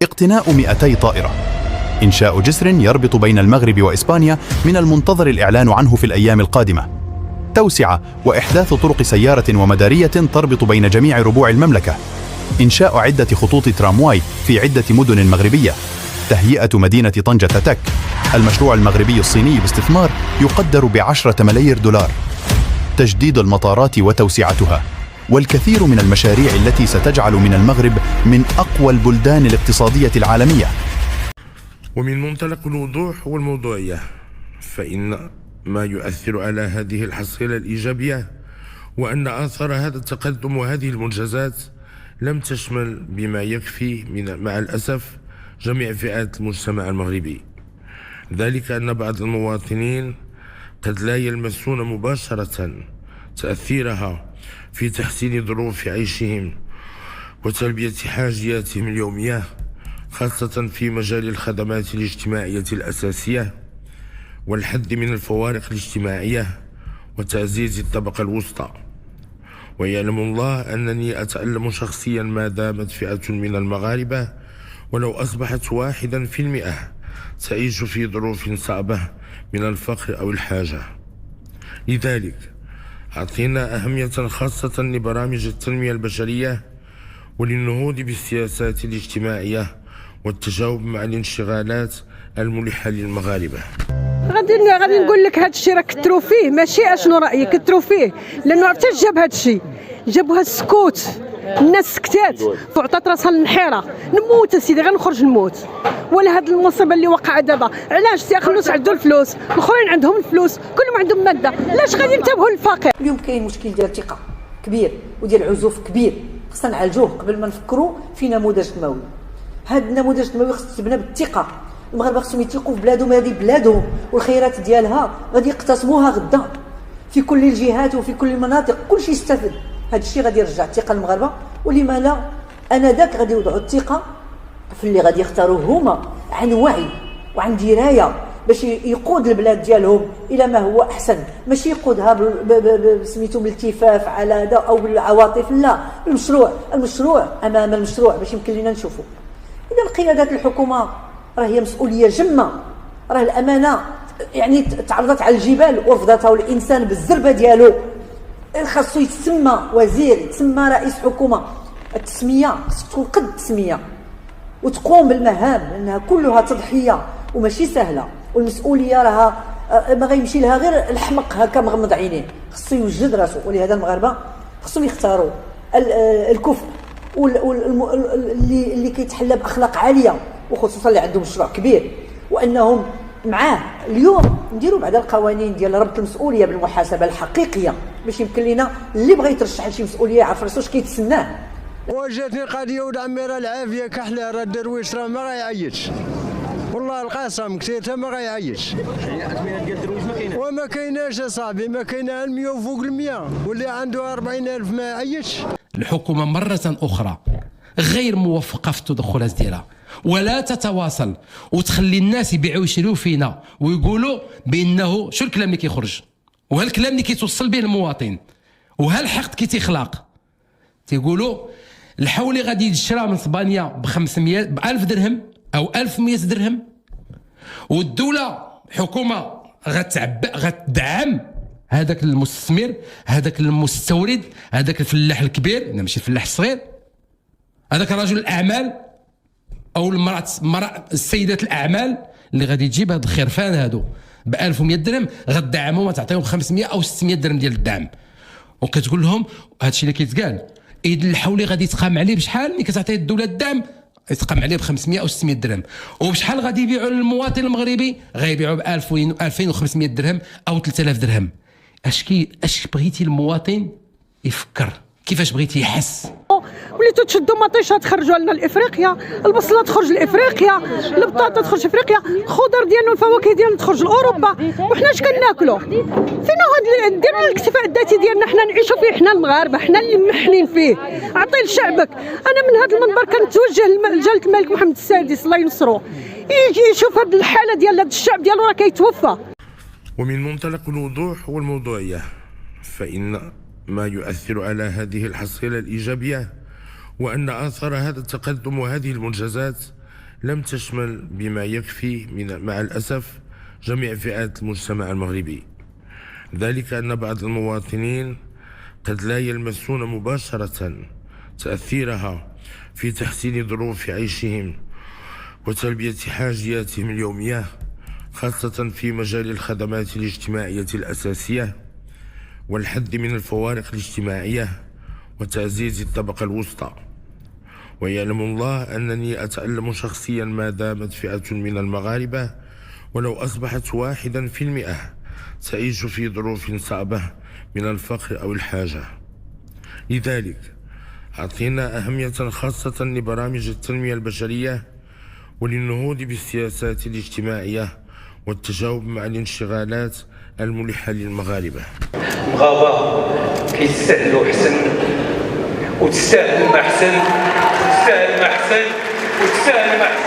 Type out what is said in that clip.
اقتناء 200 طائرة. إنشاء جسر يربط بين المغرب وإسبانيا من المنتظر الإعلان عنه في الأيام القادمة. توسعة وإحداث طرق سيارة ومدارية تربط بين جميع ربوع المملكة. إنشاء عدة خطوط ترامواي في عدة مدن مغربية. تهيئة مدينة طنجة تك. المشروع المغربي الصيني باستثمار يقدر ب10 ملايير دولار. تجديد المطارات وتوسعتها، والكثير من المشاريع التي ستجعل من المغرب من أقوى البلدان الاقتصادية العالمية. ومن منطلق الوضوح والموضوعية، فإن ما يؤثر على هذه الحصيلة الإيجابية وأن آثار هذا التقدم وهذه المنجزات لم تشمل بما يكفي مع الأسف جميع فئات المجتمع المغربي. ذلك أن بعض المواطنين قد لا يلمسون مباشرة تأثيرها في تحسين ظروف عيشهم وتلبية حاجياتهم اليومية، خاصة في مجال الخدمات الاجتماعية الأساسية والحد من الفوارق الاجتماعية وتعزيز الطبقة الوسطى. ويعلم الله أنني أتألم شخصيا ما دامت فئة من المغاربة ولو أصبحت 1% تعيش في ظروف صعبة من الفقر أو الحاجة. لذلك أعطينا أهمية خاصة لبرامج التنمية البشرية وللنهوض بالسياسات الاجتماعية والتجاوب مع الانشغالات الملحة للمغاربة. غادي نقول لك هذا الشيء راه كثروا فيه، ماشي اشنو رايك كثروا فيه، لانه عرفتي جاب هذا الشيء، جابوا هذا السكوت، الناس سكتات وعطات راسها للنحيره. نموت اسيدي غنخرج نموت، ولا هذه المصيبه اللي وقع دابا. علاش سي اخي الناس عندهم الفلوس، الاخرين عندهم الفلوس، كلهم عندهم ماده، علاش غادي ينتبهوا للفقير؟ اليوم كاين مشكل ديال ثقه كبير وديال عزوف كبير، خصنا نعالجوه قبل ما نفكروا في نموذج دموي. هذا النموذج الدموي خصو تبنى بالثقه. المغاربه خصهم يثيقوا في بلادهم، هذه بلادهم والخيرات ديالها غادي يقتسموها غدا في كل الجهات وفي كل المناطق، كلشي يستافد. هذا الشيء غادي يرجع الثقه للمغاربه، ولما لا انذاك غادي يوضعوا الثقه في اللي غادي يختاروه هما عن وعي وعن درايه باش يقود البلاد ديالهم الى ما هو احسن، ماشي يقودها سميتو بالالتفاف على هذا او بالعواطف، لا، المشروع امام المشروع باش يمكن لنا نشوفوا. اذا القيادات الحكومه راه هي مسؤوليه جمه، راه الامانه يعني تعرضت على الجبال ورفضتها الانسان بالزربه ديالو. خاصو يتسمى وزير، يتسمى رئيس حكومه. التسميه خصك تكون قد التسميه وتقوم بالمهام، لانها كلها تضحيه وماشي سهله، والمسؤوليه راها ما غيمشي لها غير الحمق هكا مغمض عينيه، خصو يوجد راسو. ولهذا المغاربه خصهم يختاروا الكفء اللي كيتحلى باخلاق عاليه، وخصوصا اللي عندهم مشروع كبير وانهم معاه. اليوم نديروا بعد القوانين ديال ربط المسؤوليه بالمحاسبه الحقيقيه باش يمكن لنا اللي بغى يترشح لشي مسؤوليه يعرف راسو اش كيتسناه. واجاتني قضيه ولد عمي راه العافيه كحله، راه الدرويش راه ما غيعيطش، والله القسم كثير ما غيعيطش. وما كايناش اصاحبي، ما كاينه 100 وفوق 100، واللي عنده 40,000 ما يعيطش. الحكومه مره اخرى غير موفقه في التدخلات ديالها، ولا تتواصل وتخلي الناس يبيعوا ويشريوا فينا ويقولوا بانه شو الكلام اللي كيخرج وهالكلام اللي كيتوصل به المواطن وهالحقد كي تيخلق. تيقولوا الحولي غادي يشرى من اسبانيا ب 500 ب 1000 درهم او 1100 درهم، والدوله حكومه غتدعم هذاك المستثمر، هذاك المستورد، هذاك الفلاح الكبير، ماشي الفلاح الصغير، هذاك رجل الاعمال او المراه السيدات الاعمال اللي غادي تجيب هاد الخرفان هادو ب 1100 درهم، غتدعمهم وتعطيهم 500 او 600 درهم ديال الدعم، وكتقول لهم هادشي اللي كيتقال اذا الحولي غادي يتقام عليه بشحال ملي كتعطيه الدوله الدعم، يتقام عليه ب 500 او 600 درهم، وبشحال غادي يبيعوا للمواطن المغربي؟ غيبيعوا ب 1000 و 2500 درهم او 3000 درهم. اش بغيتي المواطن يفكر؟ كيفاش بغيتي يحس؟ وليتو تشدوا مطيشه تخرجوا لنا لافريقيا، البصله تخرج لافريقيا، البطاطا تخرج لافريقيا، الخضر ديالنا والفواكه ديالنا تخرج لاوروبا، وحنا اش كناكلوا؟ فينا هاد ديرنا الاكتفاء الذاتي ديالنا، حنا نعيشوا فيه، حنا المغاربه، حنا اللي محنين فيه. عطيه لشعبك. انا من هذا المنبر كنتوجه لجلاله الملك محمد السادس الله ينصرو، يجي يشوف هاد الحاله ديال هاد الشعب ديالو راه كيتوفى. ومن منطلق الوضوح والموضوعيه، فإن ما يؤثر على هذه الحصيلة الإيجابية وأن آثار هذا التقدم وهذه المنجزات لم تشمل بما يكفي مع الأسف جميع فئات المجتمع المغربي، ذلك أن بعض المواطنين قد لا يلمسون مباشرة تأثيرها في تحسين ظروف عيشهم وتلبية حاجياتهم اليومية، خاصة في مجال الخدمات الاجتماعية الأساسية والحد من الفوارق الاجتماعية وتعزيز الطبقة الوسطى. ويعلم الله أنني أتألم شخصيا ما دامت فئة من المغاربة ولو أصبحت 1% تعيش في ظروف صعبة من الفقر أو الحاجة. لذلك أعطينا أهمية خاصة لبرامج التنمية البشرية وللنهوض بالسياسات الاجتماعية والتجاوب مع الانشغالات الملحة للمغاربة. المغاربة كيستاهلوا أحسن وتستاهل ما أحسن وتستاهل ما أحسن وتستاهل ما أحسن.